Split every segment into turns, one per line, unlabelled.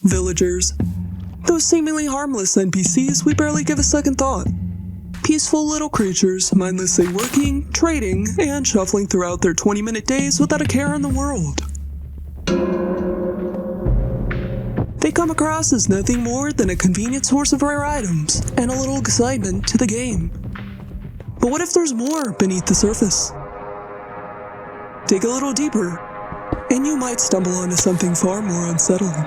Villagers. Those seemingly harmless NPCs we barely give a second thought. Peaceful little creatures, mindlessly working, trading, and shuffling throughout their 20-minute days without a care in the world. They come across as nothing more than a convenient source of rare items and a little excitement to the game. But what if there's more beneath the surface? Dig a little deeper, and you might stumble onto something far more unsettling.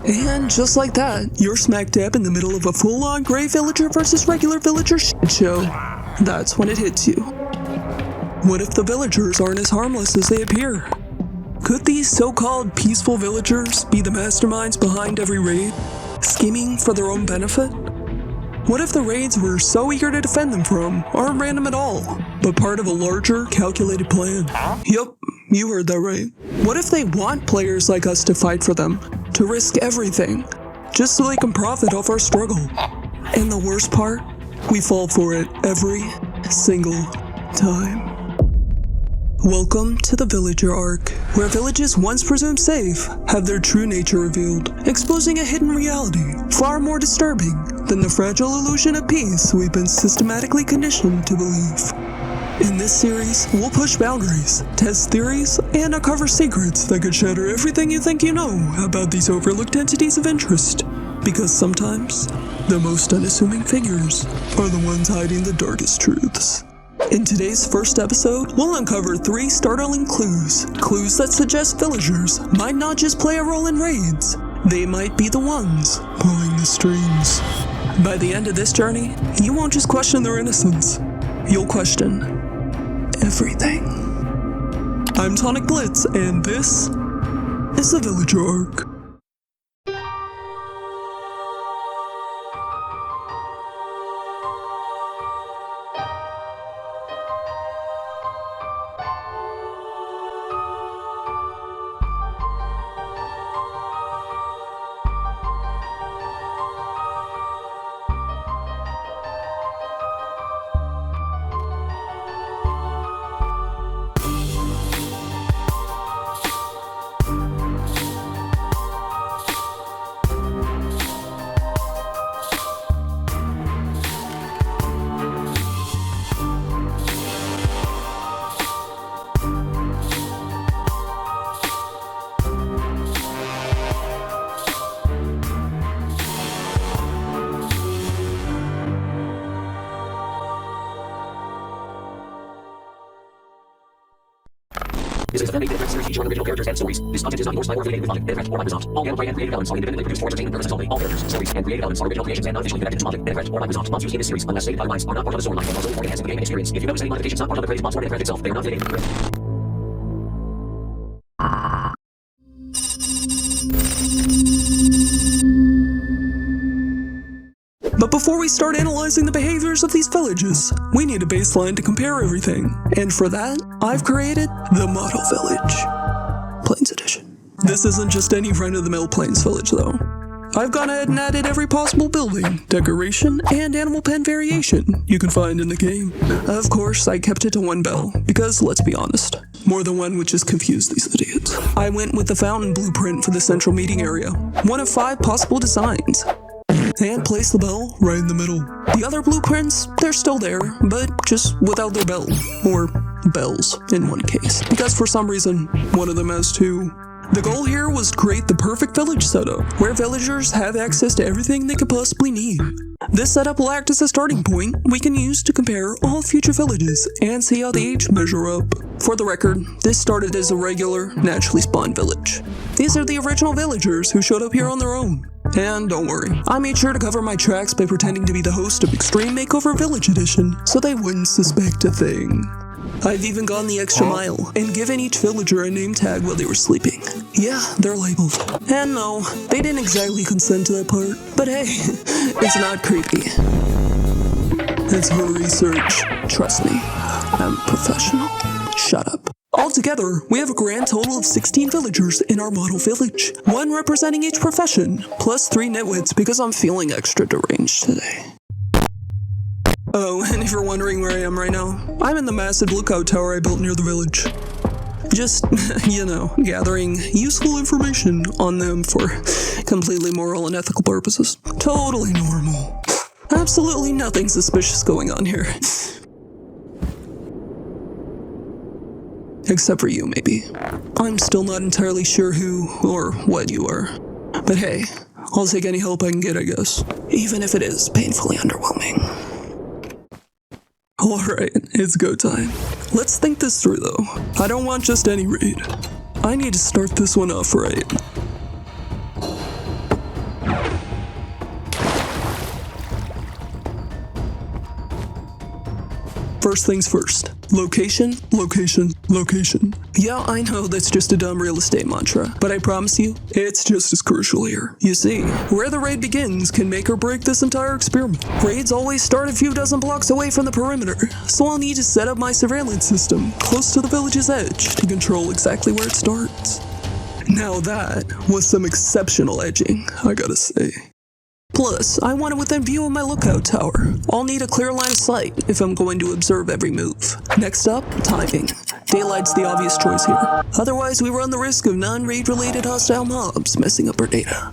And just like that, you're smack dab in the middle of a full-on gray villager versus regular villager shit show. That's when it hits you. What if the villagers aren't as harmless as they appear? Could these so-called peaceful villagers be the masterminds behind every raid, scheming for their own benefit? What if the raids we're so eager to defend them from aren't random at all, but part of a larger, calculated plan? Yup, you heard that right. What if they want players like us to fight for them, to risk everything, just so they can profit off our struggle? And the worst part? We fall for it every single time. Welcome to the Villager arc, where villages once presumed safe have their true nature revealed, exposing a hidden reality far more disturbing than the fragile illusion of peace we've been systematically conditioned to believe. In this series, we'll push boundaries, test theories, and uncover secrets that could shatter everything you think you know about these overlooked entities of interest. Because sometimes, the most unassuming figures are the ones hiding the darkest truths. In today's first episode, we'll uncover 3 startling clues that suggest villagers might not just play a role in raids, they might be the ones pulling the strings. By the end of this journey, you won't just question their innocence, you'll question everything. I'm Tonic Blitz, and this is the Villager arc.
This is a fan-made different series featuring original characters and stories. This content is not endorsed by or affiliated with Tonic, Interest, or Microsoft. All gameplay and creative elements are independently produced for entertainment purposes only. All characters, stories, and creative elements are original creations and not officially connected to Tonic, Interest, or Microsoft. Monsters in this series, unless stated otherwise, are not part of the storyline and also or enhance the game experience. If you notice any modifications not part of the creative mods or Interest itself, they are not affiliated with Interest.
But before we start analyzing the behaviors of these villages, we need a baseline to compare everything. And for that, I've created the Model Village. Plains Edition. This isn't just any run-of-the-mill Plains Village though. I've gone ahead and added every possible building, decoration, and animal pen variation you can find in the game. Of course, I kept it to 1 bell, because let's be honest, more than one would just confuse these idiots. I went with the fountain blueprint for the central meeting area, one of 5 possible designs, and place the bell right in the middle. The other blueprints, they're still there, but just without their bell, or bells in one case, because for some reason, one of them has 2. The goal here was to create the perfect village setup, where villagers have access to everything they could possibly need. This setup will act as a starting point we can use to compare all future villages and see how they each measure up. For the record, this started as a regular, naturally spawned village. These are the original villagers who showed up here on their own. And don't worry, I made sure to cover my tracks by pretending to be the host of Extreme Makeover Village Edition, so they wouldn't suspect a thing. I've even gone the extra mile and given each villager a name tag while they were sleeping. Yeah, they're labeled. And no, they didn't exactly consent to that part, but hey, it's not creepy. It's her research. Trust me, I'm professional. Shut up. Altogether, we have a grand total of 16 villagers in our model village, one representing each profession, plus 3 nitwits because I'm feeling extra deranged today. Oh, and if you're wondering where I am right now, I'm in the massive lookout tower I built near the village. Just, gathering useful information on them for completely moral and ethical purposes. Totally normal. Absolutely nothing suspicious going on here. Except for you, maybe. I'm still not entirely sure who or what you are. But hey, I'll take any help I can get, I guess. Even if it is painfully underwhelming. Alright, it's go time. Let's think this through though. I don't want just any raid. I need to start this one off right. First things first. Location, location, location. Yeah, I know that's just a dumb real estate mantra, but I promise you, it's just as crucial here. You see, where the raid begins can make or break this entire experiment. Raids always start a few dozen blocks away from the perimeter, so I'll need to set up my surveillance system close to the village's edge to control exactly where it starts. Now that was some exceptional edging, I gotta say. Plus, I want it within view of my lookout tower. I'll need a clear line of sight if I'm going to observe every move. Next up, timing. Daylight's the obvious choice here. Otherwise, we run the risk of non-raid related hostile mobs messing up our data.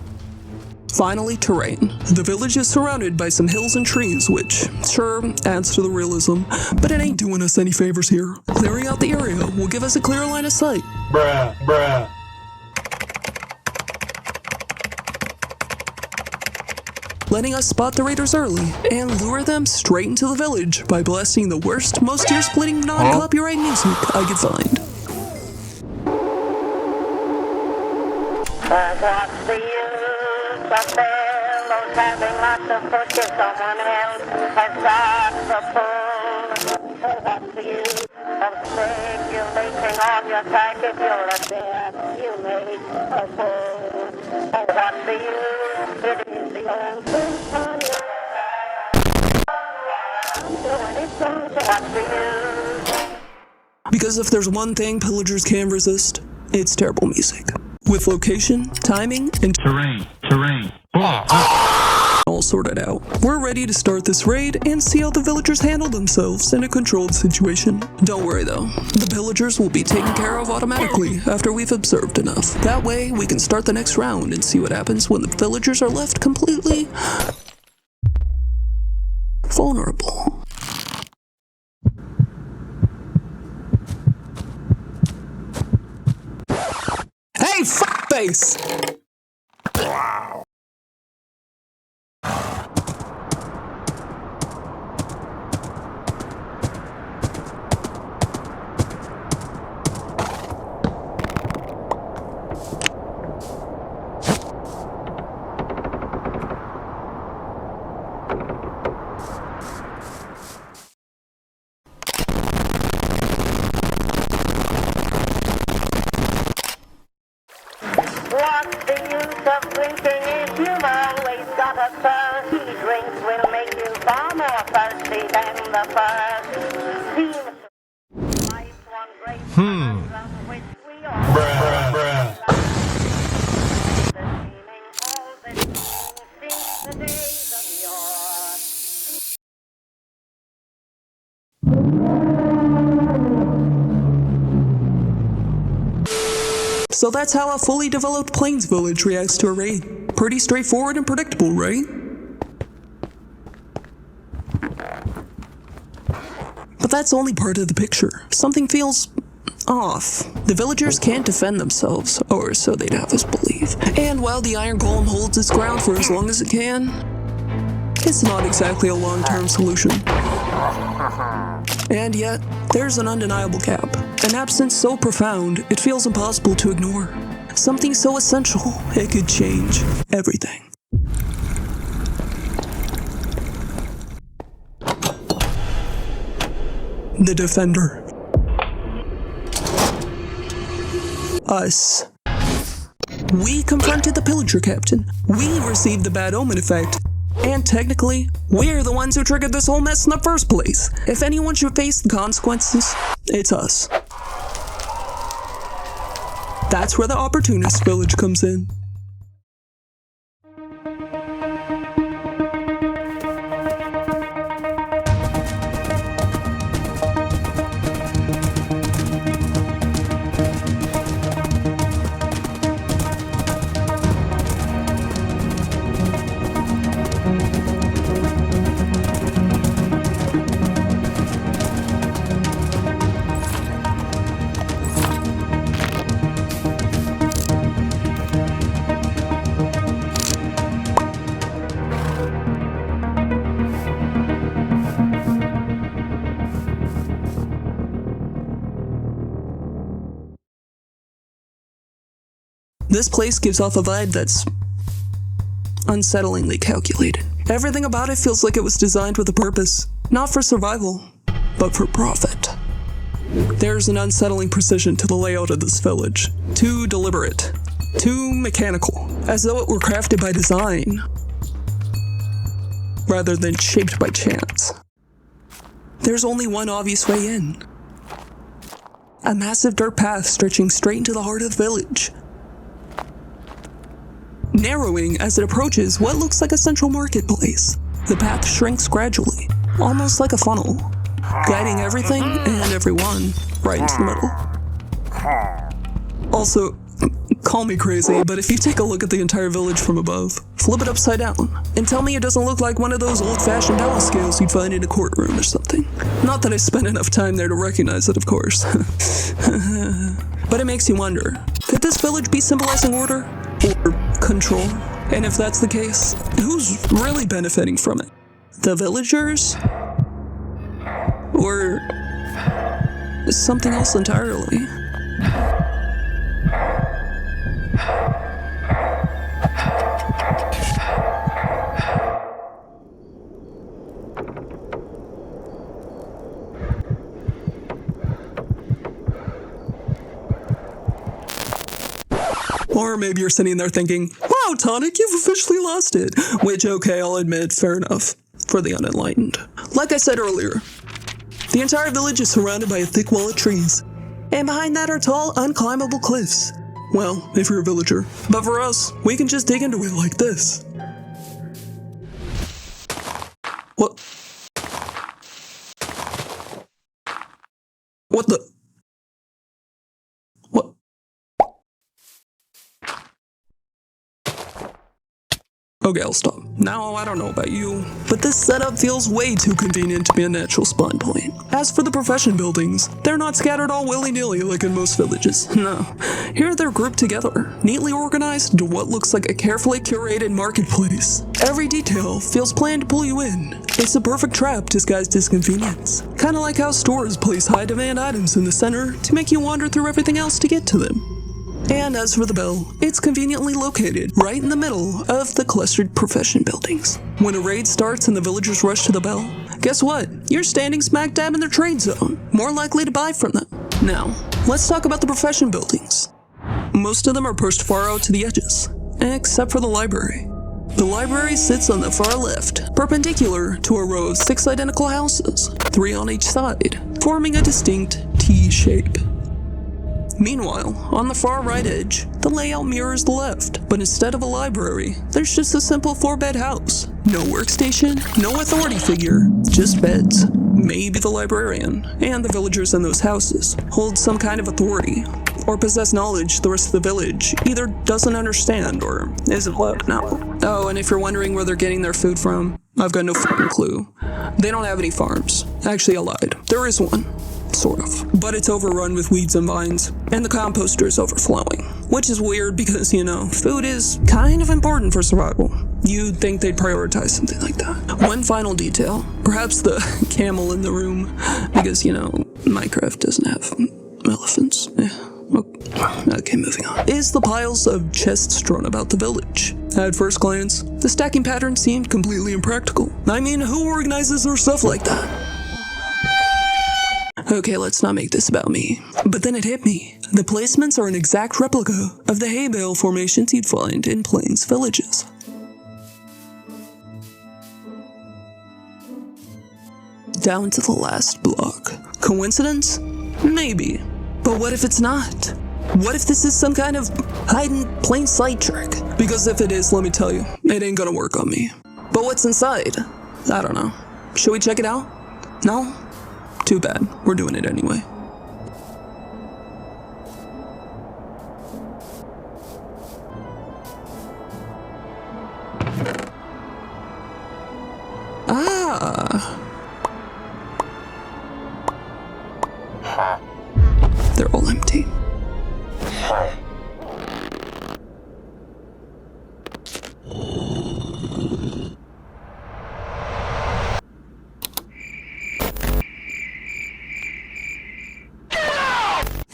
Finally, terrain. The village is surrounded by some hills and trees, which, sure, adds to the realism, but it ain't doing us any favors here. Clearing out the area will give us a clear line of sight.
Bruh.
Letting us spot the raiders early and lure them straight into the village by blasting the worst, most ear-splitting non-copyright music I could find.
What's the use of fellows having lots of push if someone else has got the pull? What's the use of speculating on your track if you're a bet you make a fool? What's the use? It is the old truth on your what's the use?
Because if there's one thing pillagers can't resist, it's terrible music. With location, timing, and
Terrain.
all sorted out, we're ready to start this raid and see how the villagers handle themselves in a controlled situation. Don't worry though, the pillagers will be taken care of automatically after we've observed enough. That way, we can start the next round and see what happens when the villagers are left completely vulnerable. Hey, face!
What's the use of drinking if you've always got a thirst? These drinks will make you far more thirsty than the first. Seems life's one great conundrum which we all
Bruh.
the seeming all the since the days of yore.
So that's how a fully developed Plains village reacts to a raid. Pretty straightforward and predictable, right? But that's only part of the picture. Something feels off. The villagers can't defend themselves, or so they'd have us believe. And while the Iron Golem holds its ground for as long as it can, it's not exactly a long-term solution. And yet, there's an undeniable gap. An absence so profound, it feels impossible to ignore. Something so essential, it could change everything. The Defender. Us. We confronted the pillager captain. We received the bad omen effect. And technically, we're the ones who triggered this whole mess in the first place. If anyone should face the consequences, it's us. That's where the Opportunists Village comes in. This place gives off a vibe that's unsettlingly calculated. Everything about it feels like it was designed with a purpose, not for survival, but for profit. There's an unsettling precision to the layout of this village. Too deliberate, too mechanical, as though it were crafted by design, rather than shaped by chance. There's only one obvious way in. A massive dirt path stretching straight into the heart of the village, narrowing as it approaches what looks like a central marketplace. The path shrinks gradually, almost like a funnel, guiding everything and everyone right into the middle. Also, call me crazy, but if you take a look at the entire village from above, flip it upside down, and tell me it doesn't look like one of those old-fashioned balance scales you'd find in a courtroom or something. Not that I spent enough time there to recognize it, of course. But it makes you wonder, could this village be symbolizing order? Or control? And if that's the case, who's really benefiting from it? The villagers? Or something else entirely? Or maybe you're sitting there thinking, wow, Tonic, you've officially lost it. Which, okay, I'll admit, fair enough, for the unenlightened. Like I said earlier, the entire village is surrounded by a thick wall of trees, and behind that are tall, unclimbable cliffs. Well, if you're a villager. But for us, we can just dig into it like this. What? What the? What? Okay, I'll stop. Now, I don't know about you, but this setup feels way too convenient to be a natural spawn point. As for the profession buildings, they're not scattered all willy-nilly like in most villages. No. Here they're grouped together, neatly organized into what looks like a carefully curated marketplace. Every detail feels planned to pull you in. It's a perfect trap disguised as convenience. Kinda like how stores place high-demand items in the center to make you wander through everything else to get to them. And as for the bell, it's conveniently located right in the middle of the clustered profession buildings. When a raid starts and the villagers rush to the bell, guess what? You're standing smack dab in their trade zone, more likely to buy from them. Now, let's talk about the profession buildings. Most of them are pushed far out to the edges, except for the library. The library sits on the far left, perpendicular to a row of 6 identical houses, 3 on each side, forming a distinct T shape. Meanwhile, on the far right edge, the layout mirrors the left, but instead of a library, there's just a simple 4-bed house. No workstation, no authority figure, just beds. Maybe the librarian, and the villagers in those houses, hold some kind of authority, or possess knowledge the rest of the village either doesn't understand or isn't allowed to know. Oh, and if you're wondering where they're getting their food from, I've got no fucking clue. They don't have any farms. Actually, I lied. There is one. Sort of. But it's overrun with weeds and vines, and the composter is overflowing. Which is weird because, you know, food is kind of important for survival. You'd think they'd prioritize something like that. One final detail, perhaps the camel in the room, because, you know, Minecraft doesn't have elephants. Okay, moving on. Is the piles of chests strewn about the village. At first glance, the stacking pattern seemed completely impractical. I mean, who organizes their stuff like that? Okay, let's not make this about me. But then it hit me. The placements are an exact replica of the hay bale formations you'd find in Plains villages. Down to the last block. Coincidence? Maybe. But what if it's not? What if this is some kind of hidden plain sight trick? Because if it is, let me tell you, it ain't gonna work on me. But what's inside? I don't know. Should we check it out? No? Too bad. We're doing it anyway. Ah. They're all empty.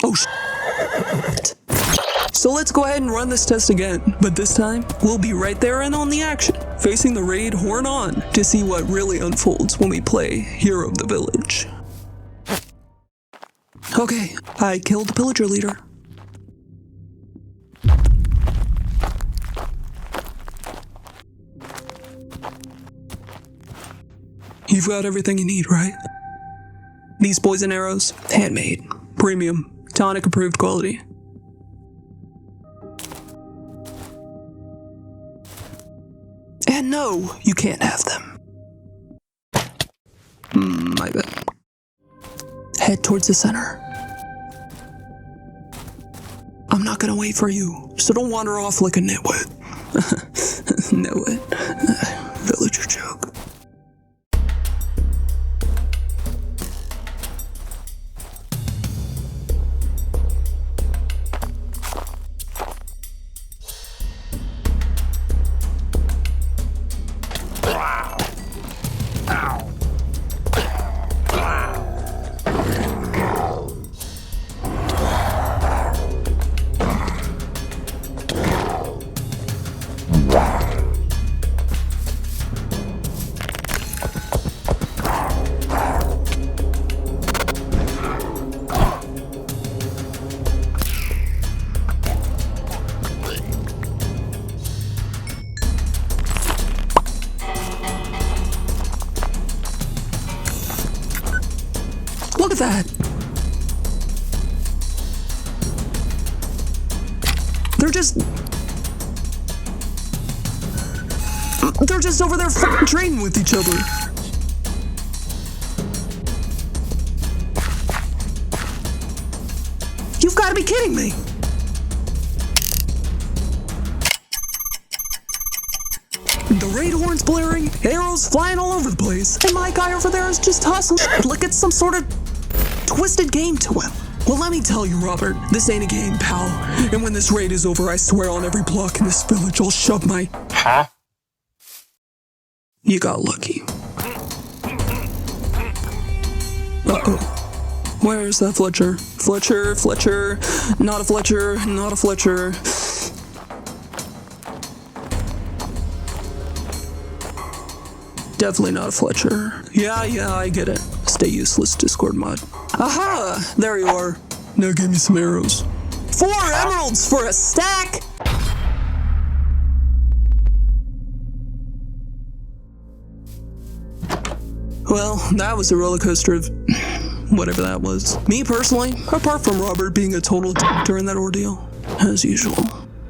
Oh, shit. So let's go ahead and run this test again, but this time, we'll be right there and on the action, facing the raid horn on, to see what really unfolds when we play Hero of the Village. Okay, I killed the pillager leader. You've got everything you need, right? These poison arrows, handmade, premium, Tonic approved quality. And no, you can't have them. My bad. Head towards the center. I'm not gonna wait for you, so don't wander off like a nitwit. Nitwit. Villager joke. Look at that! They're just over there fucking trading with each other. You've got to be kidding me! The raid horn's blaring, arrows flying all over the place, and my guy over there is just hustling like it's some sort of twisted game to him. Well, let me tell you, Robert, this ain't a game, pal. And when this raid is over, I swear on every block in this village, I'll shove my...
Huh?
You got lucky. Uh-oh. Where's that Fletcher? Fletcher, not a Fletcher, not a Fletcher. Definitely not a Fletcher. Yeah, I get it. Stay useless, Discord mod. Aha! There you are. Now give me some arrows. 4 emeralds for a stack? Well, that was a roller coaster of whatever that was. Me personally, apart from Robert being a total during that ordeal, as usual.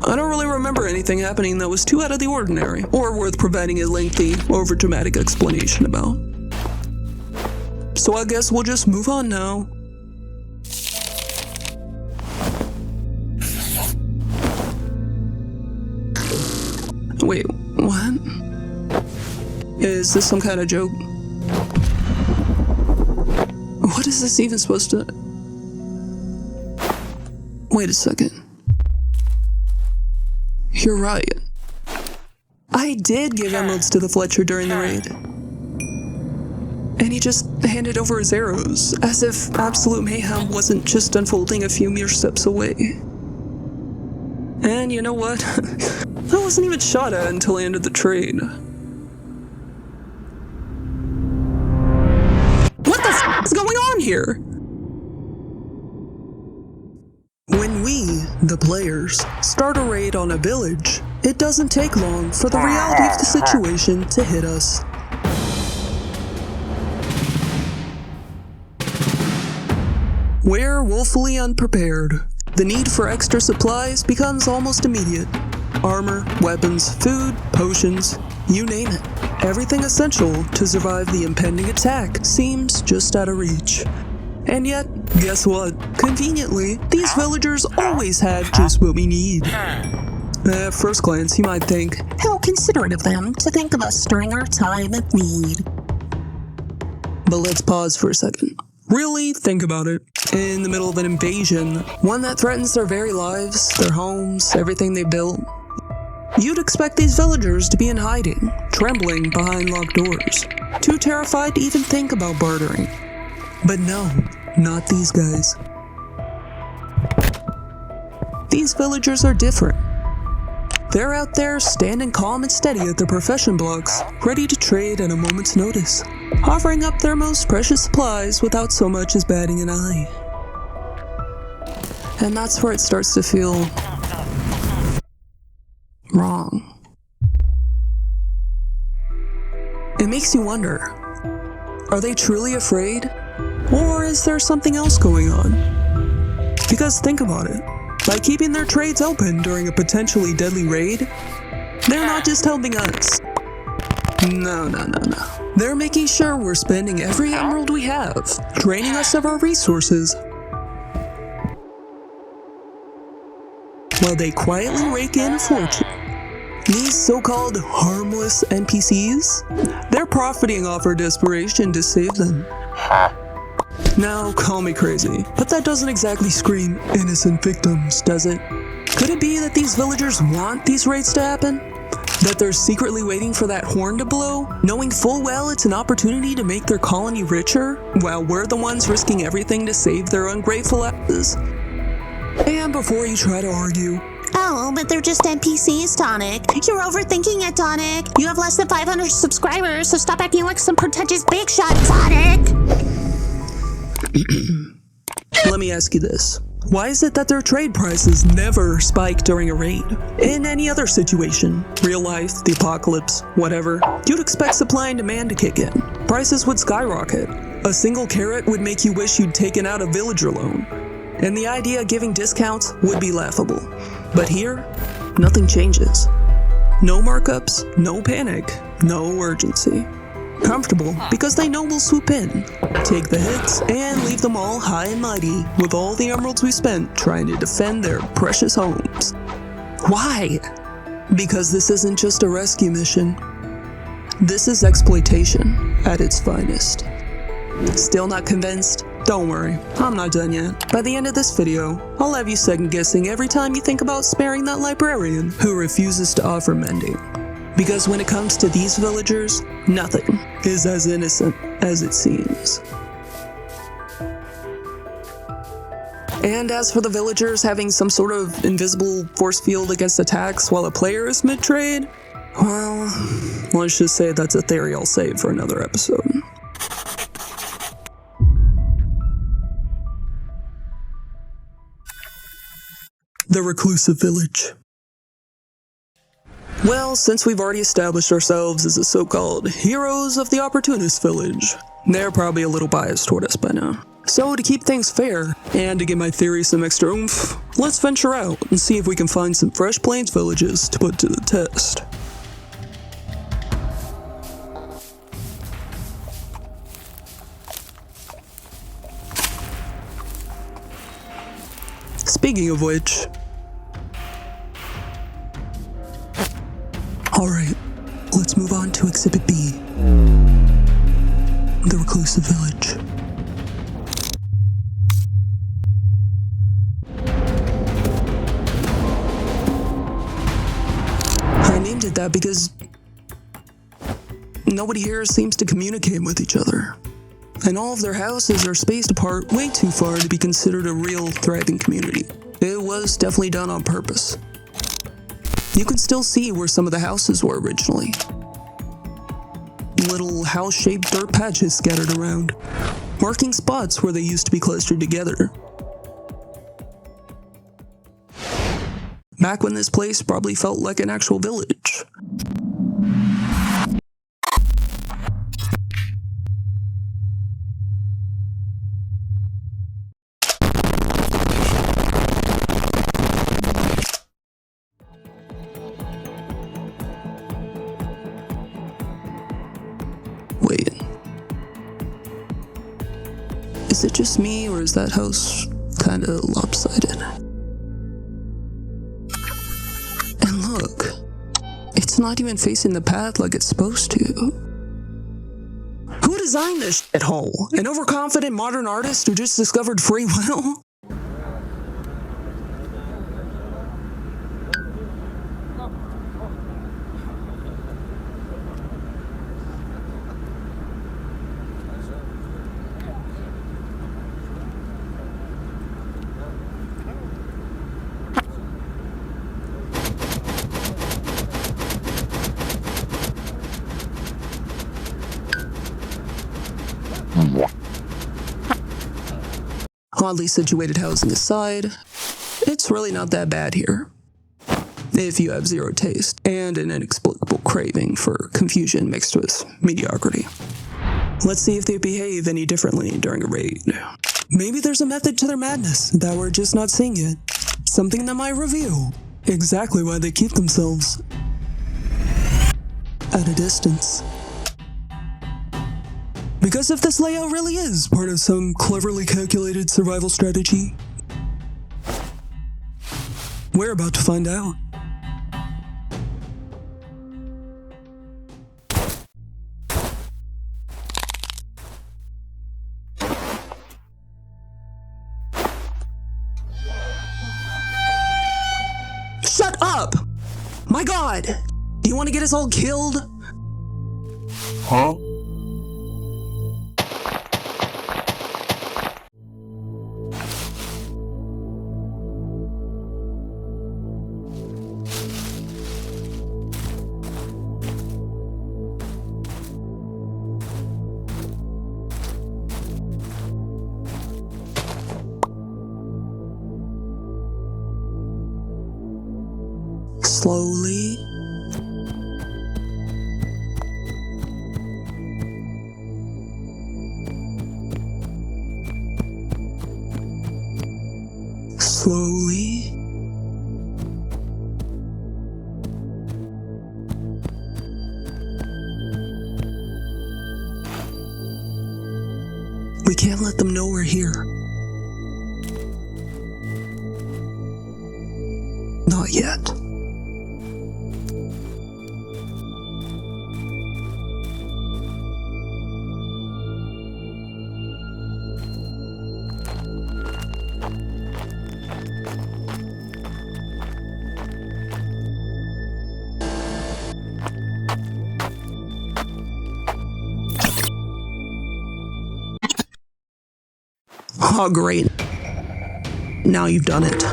I don't really remember anything happening that was too out of the ordinary, or worth providing a lengthy, overdramatic explanation about. So I guess we'll just move on now. Wait, what? Is this some kind of joke? What is this even supposed to... Wait a second. You're right. I did give emeralds to the Fletcher during the raid. And he just handed over his arrows, as if absolute mayhem wasn't just unfolding a few mere steps away. And you know what? I wasn't even shot at until I ended the trade. What the f*** is going on here? When we, the players, start a raid on a village, it doesn't take long for the reality of the situation to hit us. We're woefully unprepared. The need for extra supplies becomes almost immediate. Armor, weapons, food, potions, you name it. Everything essential to survive the impending attack seems just out of reach. And yet, guess what? Conveniently, these villagers always have just what we need. At first glance, you might think,
how considerate of them to think of us during our time of need.
But let's pause for a second. Really think about it. In the middle of an invasion, one that threatens their very lives, their homes, everything they built, you'd expect these villagers to be in hiding, trembling behind locked doors, too terrified to even think about bartering. But no, not these guys. These villagers are different. They're out there standing calm and steady at their profession blocks, ready to trade at a moment's notice, offering up their most precious supplies without so much as batting an eye. And that's where it starts to feel wrong. It makes you wonder, are they truly afraid? Or is there something else going on? Because think about it. By keeping their trades open during a potentially deadly raid, they're not just helping us. No. They're making sure we're spending every emerald we have, draining us of our resources, while they quietly rake in a fortune. These so-called harmless NPCs, they're profiting off our desperation to save them. Now, call me crazy, but that doesn't exactly scream innocent victims, does it? Could it be that these villagers want these raids to happen? That they're secretly waiting for that horn to blow, knowing full well it's an opportunity to make their colony richer, while we're the ones risking everything to save their ungrateful asses? And before you try to argue,
Oh, but they're just NPCs, Tonic. You're overthinking it, Tonic. You have less than 500 subscribers, so stop acting like some pretentious big shot, Tonic.
let me ask you this. Why is it that their trade prices never spike during a raid? In any other situation, real life, the apocalypse, whatever, you'd expect supply and demand to kick in. Prices would skyrocket. A single carrot would make you wish you'd taken out a villager loan. And the idea of giving discounts would be laughable. But here, nothing changes. No markups, no panic, no urgency. Comfortable because they know we'll swoop in, take the hits, and leave them all high and mighty with all the emeralds we spent trying to defend their precious homes. Why? Because this isn't just a rescue mission. This is exploitation at its finest. Still not convinced? Don't worry, I'm not done yet. By the end of this video, I'll have you second guessing every time you think about sparing that librarian who refuses to offer mending. Because when it comes to these villagers, nothing is as innocent as it seems. And as for the villagers having some sort of invisible force field against attacks while a player is mid-trade, well, let's just say that's a theory I'll save for another episode. The Reclusive Village. Well, since we've already established ourselves as the so-called heroes of the Opportunists Village, they're probably a little biased toward us by now. So to keep things fair, and to give my theory some extra oomph, let's venture out and see if we can find some fresh plains villages to put to the test. Speaking of which, alright, let's move on to Exhibit B. The Reclusive Village. I named it that because nobody here seems to communicate with each other. And all of their houses are spaced apart way too far to be considered a real thriving community. It was definitely done on purpose. You can still see where some of the houses were originally. Little house-shaped dirt patches scattered around, marking spots where they used to be clustered together. Back when this place probably felt like an actual village. Wait. Is it just me, or is that house kinda lopsided? And look, it's not even facing the path like it's supposed to. Who designed this shithole? An overconfident modern artist who just discovered free will? Oddly situated housing aside, it's really not that bad here. If you have zero taste and an inexplicable craving for confusion mixed with mediocrity. Let's see if they behave any differently during a raid. Maybe there's a method to their madness that we're just not seeing yet. Something that might reveal exactly why they keep themselves at a distance. Because if this layout really is part of some cleverly calculated survival strategy, we're about to find out. Shut up! My God! Do you want to get us all killed?
Huh?
Slowly. Slowly. We can't let them know we're here. Not yet. Oh, great. Now you've done it.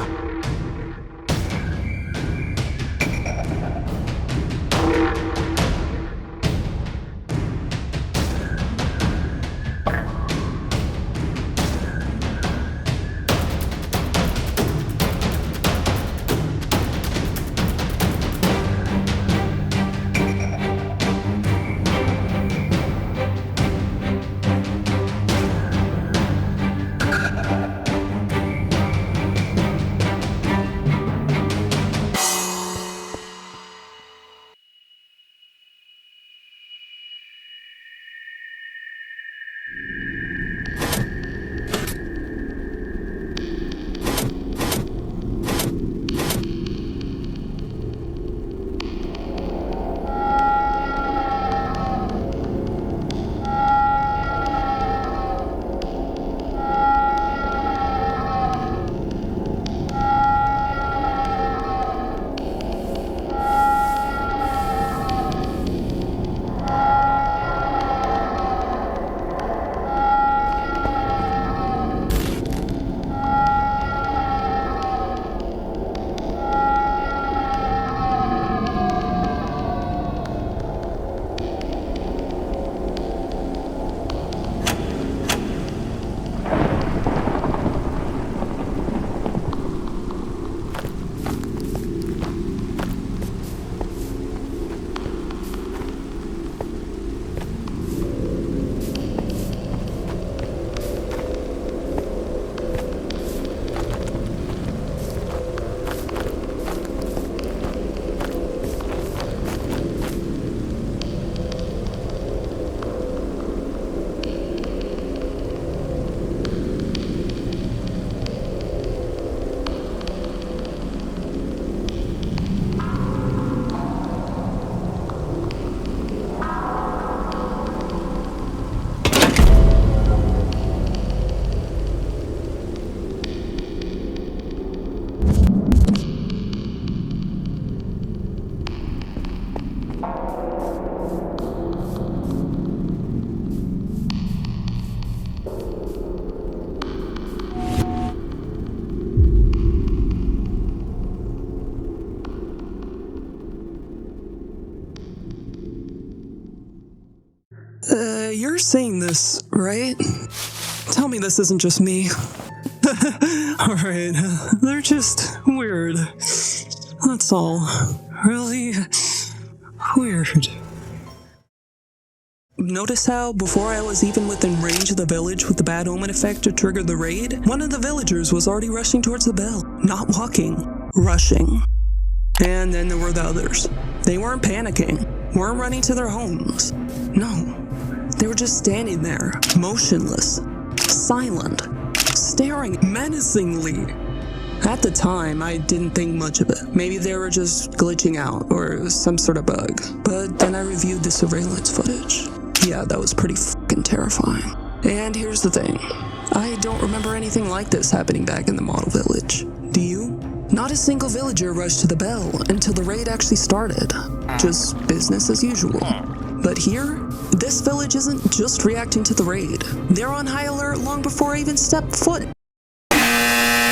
you're seeing this, right? Tell me this isn't just me. Alright, they're just weird. That's all. Really weird. Notice how, before I was even within range of the village with the bad omen effect to trigger the raid, one of the villagers was already rushing towards the bell. Not walking, rushing. And then there were the others. They weren't panicking, weren't running to their homes. No, they were just standing there, motionless, silent, staring menacingly. At the time, I didn't think much of it. Maybe they were just glitching out or some sort of bug. But then I reviewed the surveillance footage. Yeah, that was pretty fucking terrifying. And here's the thing. I don't remember anything like this happening back in the model village. Do you? Not a single villager rushed to the bell until the raid actually started. Just business as usual. But here, this village isn't just reacting to the raid. They're on high alert long before I even step foot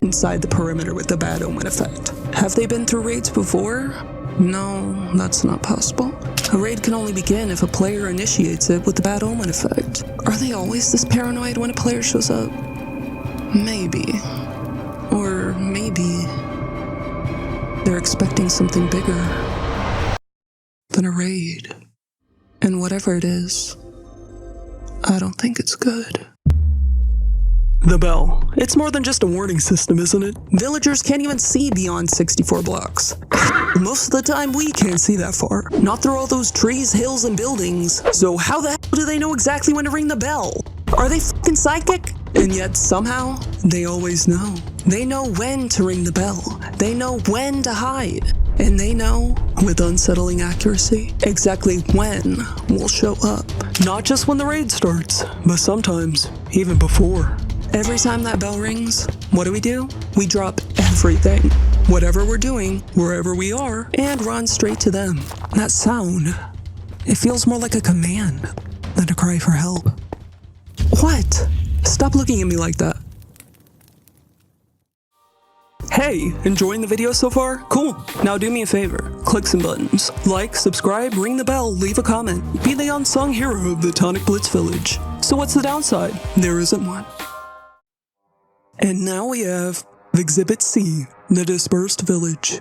inside the perimeter with the bad omen effect. Have they been through raids before? No, that's not possible. A raid can only begin if a player initiates it with the bad omen effect. Are they always this paranoid when a player shows up? Maybe. Or maybe they're expecting something bigger than a raid. And whatever it is, I don't think it's good. The bell. It's more than just a warning system, isn't it? Villagers can't even see beyond 64 blocks. Most of the time, we can't see that far. Not through all those trees, hills, and buildings. So how the hell do they know exactly when to ring the bell? Are they fucking psychic? And yet, somehow, they always know. They know when to ring the bell. They know when to hide. And they know, with unsettling accuracy, exactly when we'll show up. Not just when the raid starts, but sometimes even before. Every time that bell rings, what do? We drop everything, whatever we're doing, wherever we are, and run straight to them. That sound, it feels more like a command than a cry for help. What? Stop looking at me like that. Hey, enjoying the video so far? Cool. Now do me a favor. Click some buttons. Like, subscribe, ring the bell, leave a comment. Be the unsung hero of the Tonic Blitz Village. So what's the downside? There isn't one. And now we have Exhibit C, the Dispersed Village.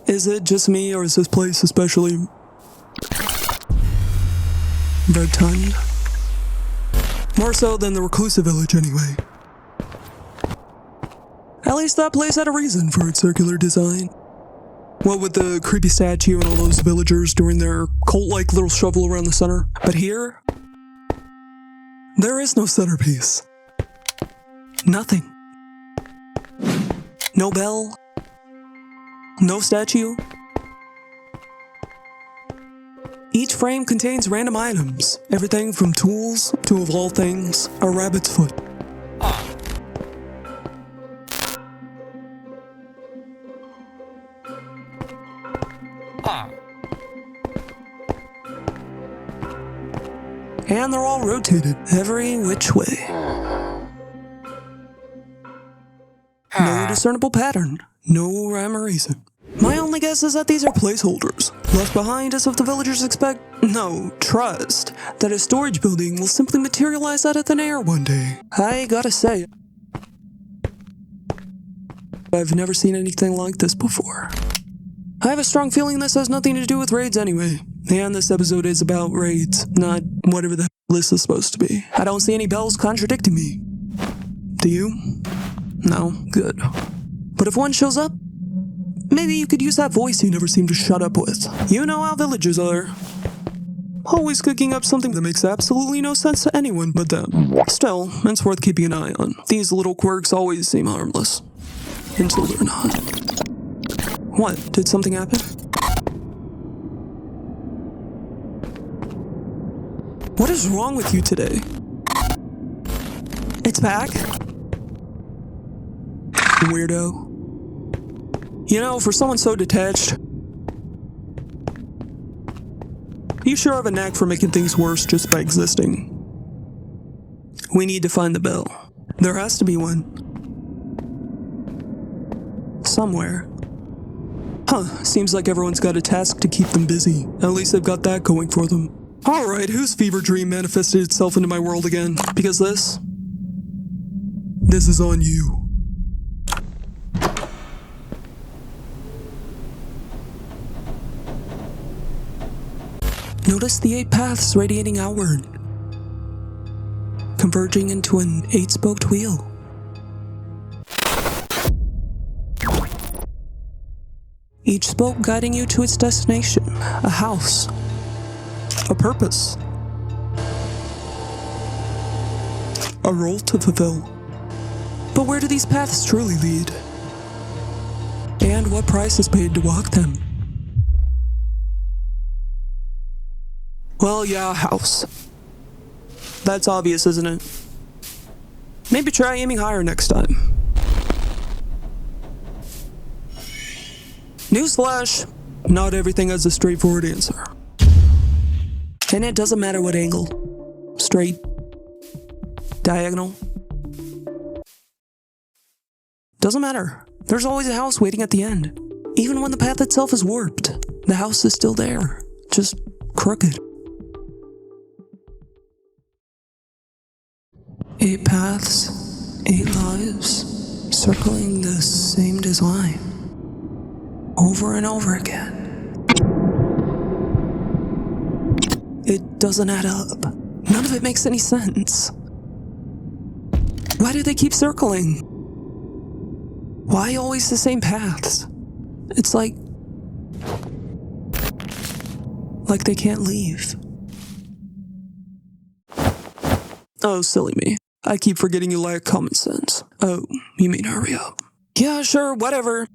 Is it just me, or is this place especially red-tongued? More so than the Reclusive Village, anyway. At least that place had a reason for its circular design. What with the creepy statue and all those villagers doing their cult-like little shovel around the center. But here, there is no centerpiece. Nothing. No bell. No statue. Each frame contains random items, everything from tools to, of all things, a rabbit's foot. And they're all rotated every which way. No discernible pattern, no rhyme or reason. My only guess is that these are placeholders, left behind as if the villagers trust, that a storage building will simply materialize out of thin air one day. I gotta say, I've never seen anything like this before. I have a strong feeling this has nothing to do with raids anyway, and this episode is about raids, not whatever the hell this is supposed to be. I don't see any bells contradicting me. Do you? No? Good. But if one shows up, maybe you could use that voice you never seem to shut up with. You know how villagers are. Always cooking up something that makes absolutely no sense to anyone but them. Still, it's worth keeping an eye on. These little quirks always seem harmless. Until they're not. What? Did something happen? What is wrong with you today? It's back? Weirdo. You know, for someone so detached, you sure have a knack for making things worse just by existing. We need to find the bell. There has to be one. Somewhere. Huh, seems like everyone's got a task to keep them busy. At least they've got that going for them. Alright, whose fever dream manifested itself into my world again? Because this is on you. Notice the 8 paths radiating outward, converging into an 8-spoked wheel. Each spoke guiding you to its destination, a house, a purpose, a role to fulfill. But where do these paths truly lead? And what price is paid to walk them? Well, yeah, a house. That's obvious, isn't it? Maybe try aiming higher next time. Newsflash, not everything has a straightforward answer. And it doesn't matter what angle. Straight, diagonal. Doesn't matter. There's always a house waiting at the end. Even when the path itself is warped, the house is still there, just crooked. 8 paths, 8 lives, circling the same design. Over and over again. It doesn't add up. None of it makes any sense. Why do they keep circling? Why always the same paths? It's like they can't leave. Oh, silly me. I keep forgetting you lack common sense. Oh, you mean hurry up. Yeah, sure, whatever.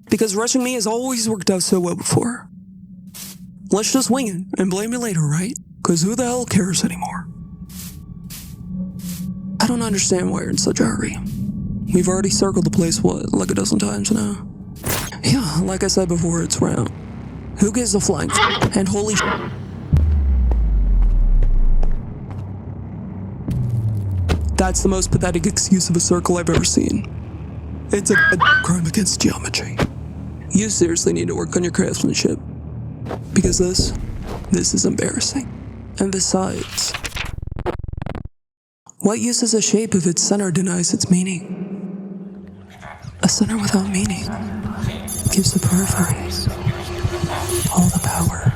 Because rushing me has always worked out so well before. Let's just wing it and blame me later, right? Because who the hell cares anymore? I don't understand why you're in such a hurry. We've already circled the place, like a dozen times now? Yeah, like I said before, it's round. Who gives a flying f***? And holy sh**. That's the most pathetic excuse of a circle I've ever seen. It's a crime against geometry. You seriously need to work on your craftsmanship. Because this is embarrassing. And besides, what use is a shape if its center denies its meaning? A center without meaning gives the peripheries all the power.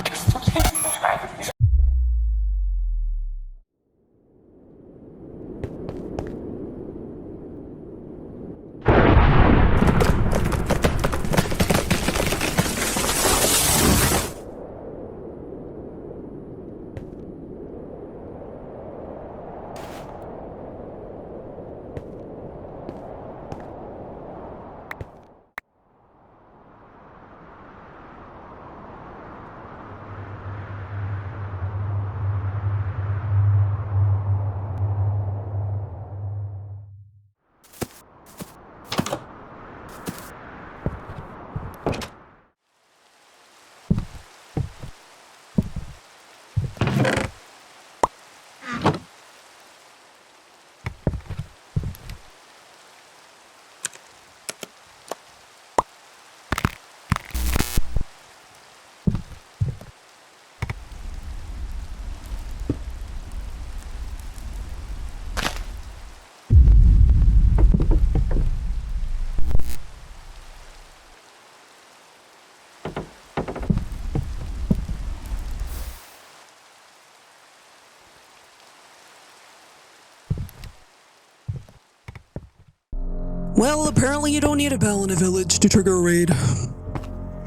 Well, apparently you don't need a bell in a village to trigger a raid.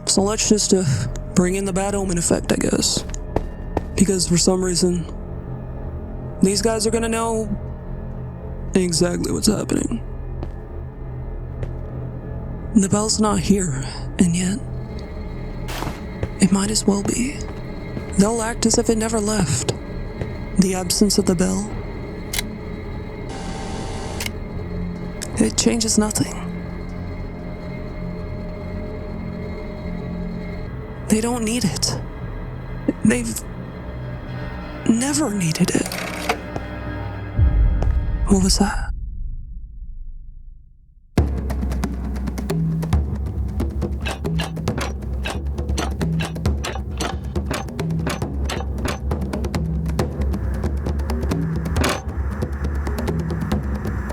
So let's just bring in the bad omen effect, I guess. Because for some reason, these guys are gonna know exactly what's happening. The bell's not here, and yet, it might as well be. They'll act as if it never left. The absence of the bell, it changes nothing. They don't need it. They've never needed it. What was that?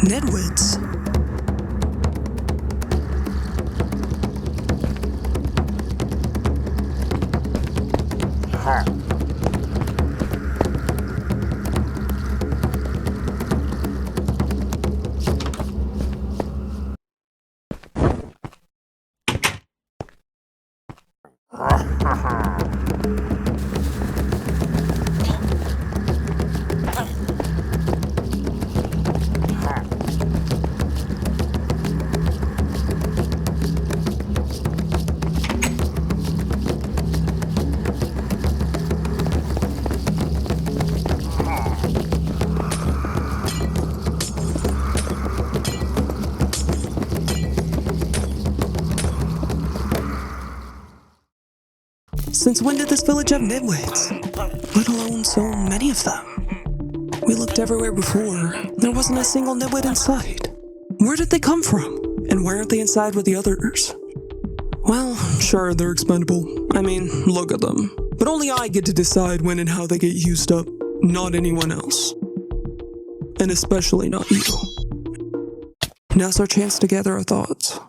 Nitwits. Since when did this village have nitwits? Let alone so many of them. We looked everywhere before. There wasn't a single nitwit in sight. Where did they come from? And why aren't they inside with the others? Well, sure, they're expendable. I mean, look at them. But only I get to decide when and how they get used up, not anyone else. And especially not you. Now's our chance to gather our thoughts.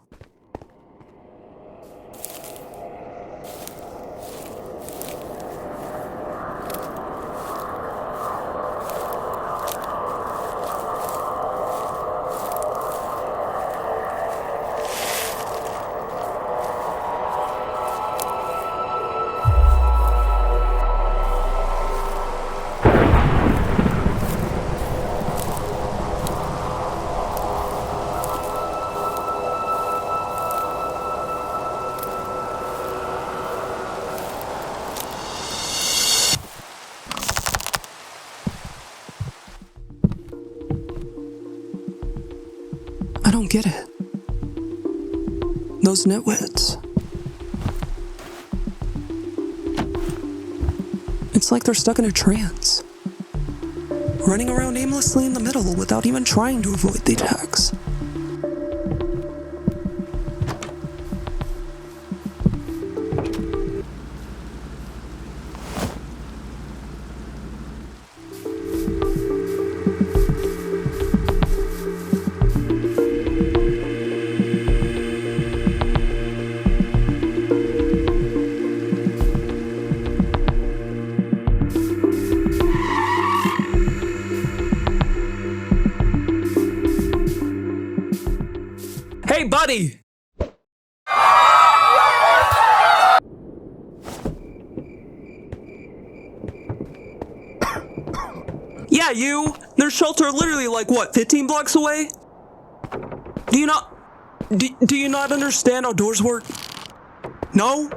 I don't get it. Those nitwits. It's like they're stuck in a trance. Running around aimlessly in the middle without even trying to avoid the attacks. Hey, buddy! Yeah, you! There's shelter literally like, what, 15 blocks away? Do you not understand how doors work? No?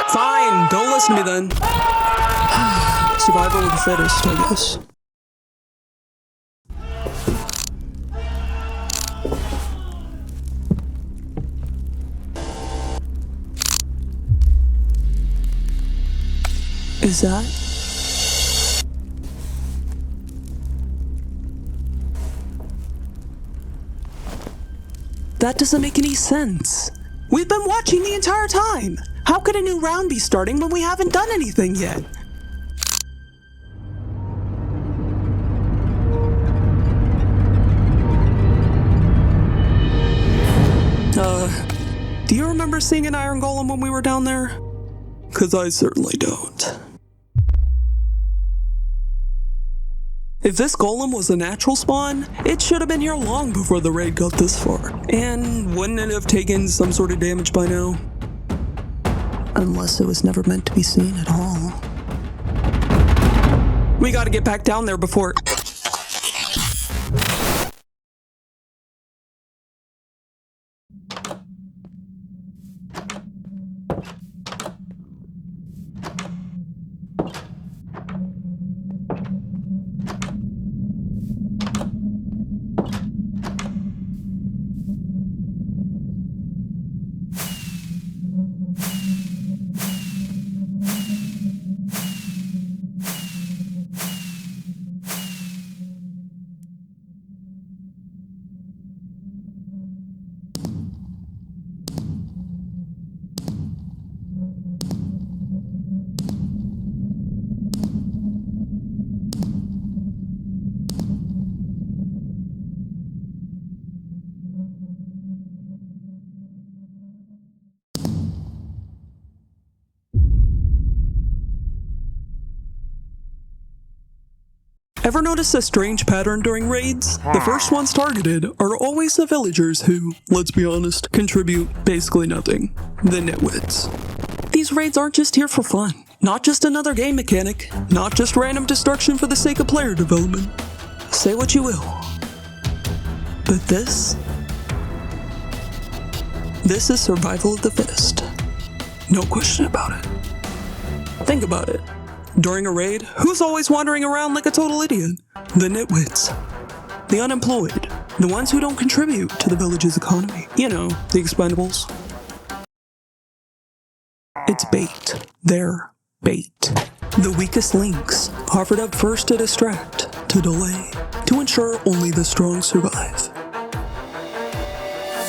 Fine, don't listen to me then. Survival of the fittest, I guess. Is that? That doesn't make any sense. We've been watching the entire time. How could a new round be starting when we haven't done anything yet? Do you remember seeing an iron golem when we were down there? 'Cause I certainly don't. If this golem was a natural spawn, it should have been here long before the raid got this far. And wouldn't it have taken some sort of damage by now? Unless it was never meant to be seen at all. We gotta get back down there before... Ever notice a strange pattern during raids? The first ones targeted are always the villagers who, let's be honest, contribute basically nothing. The nitwits. These raids aren't just here for fun. Not just another game mechanic. Not just random destruction for the sake of player development. Say what you will. But this is survival of the fittest. No question about it. Think about it. During a raid, who's always wandering around like a total idiot? The nitwits. The unemployed. The ones who don't contribute to the village's economy. You know, the expendables. It's bait. They're bait. The weakest links, offered up first to distract, to delay, to ensure only the strong survive.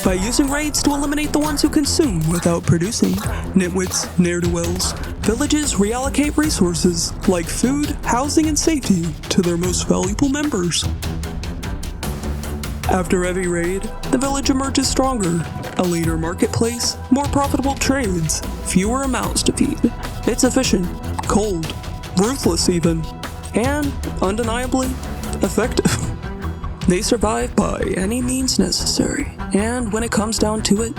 By using raids to eliminate the ones who consume without producing, nitwits, ne'er-do-wells, villages reallocate resources like food, housing, and safety to their most valuable members. After every raid, the village emerges stronger. A leaner marketplace, more profitable trades, fewer mouths to feed. It's efficient, cold, ruthless even, and, undeniably, effective. They survive by any means necessary, and when it comes down to it,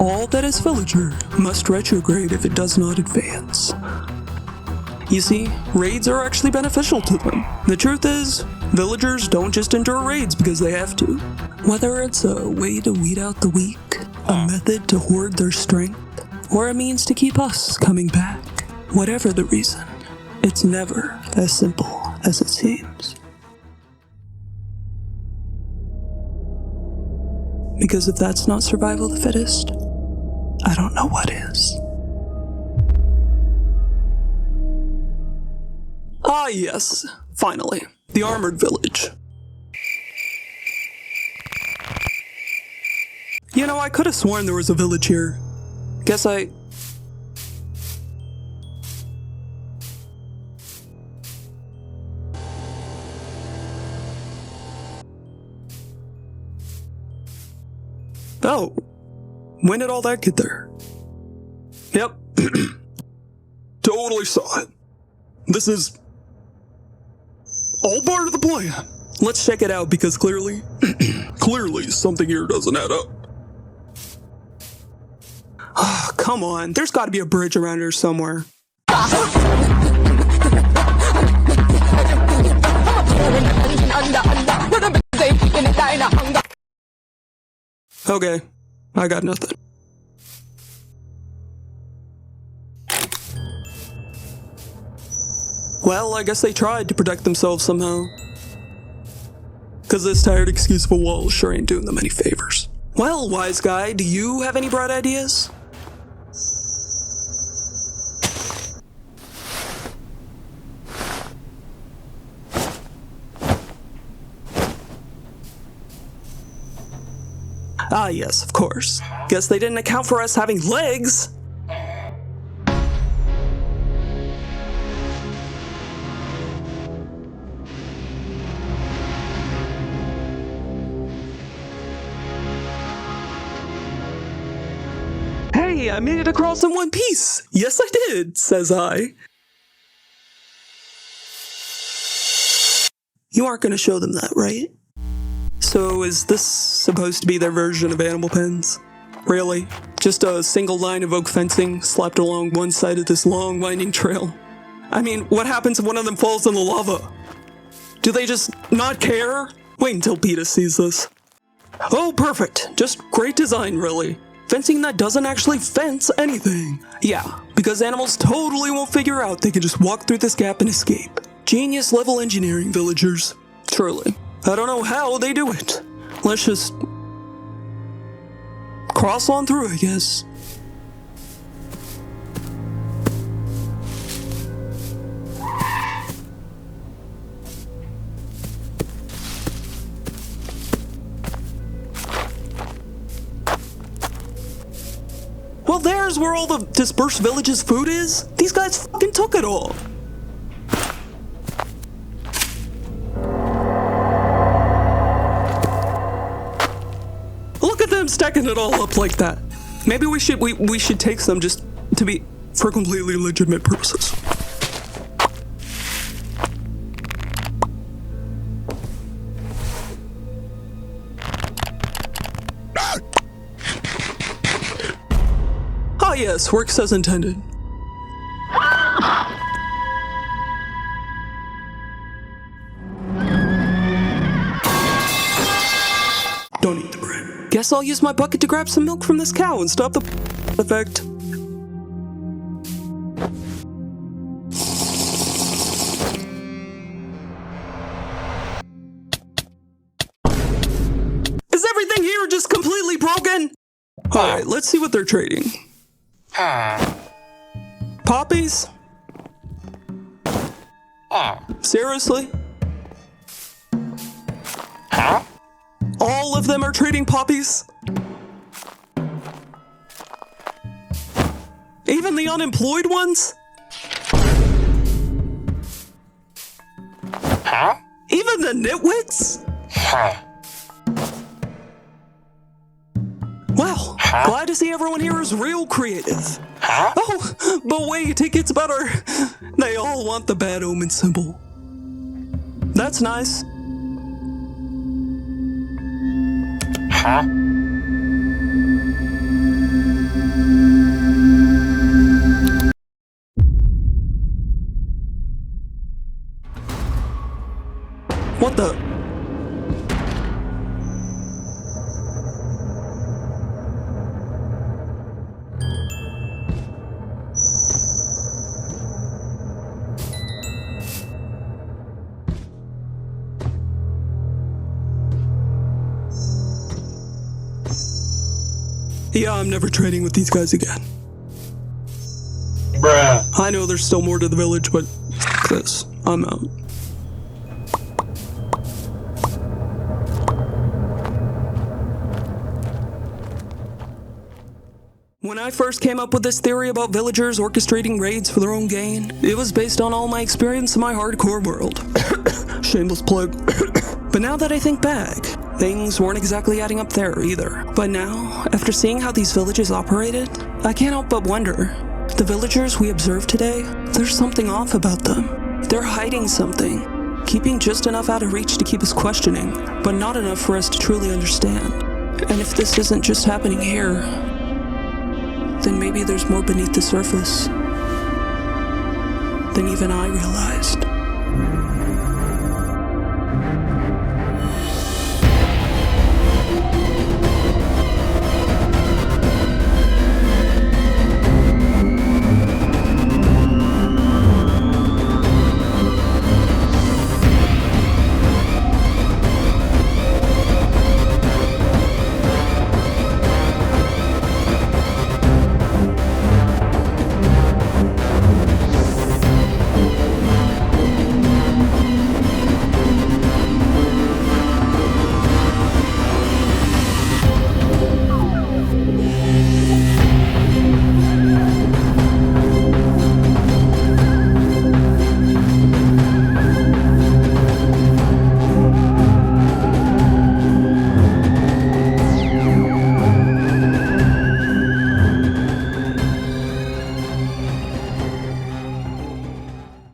all that is villager must retrograde if it does not advance. You see, raids are actually beneficial to them. The truth is, villagers don't just endure raids because they have to. Whether it's a way to weed out the weak, a method to hoard their strength, or a means to keep us coming back, whatever the reason, it's never as simple as it seems. Because if that's not survival of the fittest, I don't know what is. Ah yes, finally, the armored village. You know, I could have sworn there was a village here. Guess I... Oh, when did all that get there? Yep, totally saw it. This is all part of the plan. Let's check it out because clearly something here doesn't add up. Oh, come on, there's gotta be a bridge around here somewhere. Okay, I got nothing. Well, I guess they tried to protect themselves somehow. Cause this tired excuse of a wall sure ain't doing them any favors. Well, wise guy, do you have any bright ideas? Ah yes, of course. Guess they didn't account for us having legs! Hey, I made it across in one piece! Yes I did, says I. You aren't going to show them that, right? So is this supposed to be their version of animal pens? Really? Just a single line of oak fencing slapped along one side of this long winding trail? I mean, what happens if one of them falls in the lava? Do they just not care? Wait until PETA sees this. Oh, perfect. Just great design, really. Fencing that doesn't actually fence anything. Yeah, because animals totally won't figure out they can just walk through this gap and escape. Genius level engineering, villagers. Truly. I don't know how they do it. Let's just cross on through, I guess. Well, there's where all the Dispersed Village's food is. These guys fucking took it all. Look at them stacking it all up like that. Maybe we should take some just to be for completely legitimate purposes. Ah yes, works as intended. Don't eat the bread. Guess I'll use my bucket to grab some milk from this cow and stop the effect. Is everything here just completely broken? Alright, let's see what they're trading. Poppies? Seriously? All of them are trading poppies? Even the unemployed ones? Even the nitwits? Wow, glad to see everyone here is real creative. Oh, but wait, it gets better. They all want the bad omen symbol. That's nice. What the? Yeah, I'm never trading with these guys again.
Bruh.
I know there's still more to the village, but f*** this. I'm out. When I first came up with this theory about villagers orchestrating raids for their own gain, it was based on all my experience in my hardcore world. Shameless plug. But now that I think back, things weren't exactly adding up there either. But now, after seeing how these villages operated, I can't help but wonder. The villagers we observe today, there's something off about them. They're hiding something, keeping just enough out of reach to keep us questioning, but not enough for us to truly understand. And if this isn't just happening here, then maybe there's more beneath the surface than even I realized.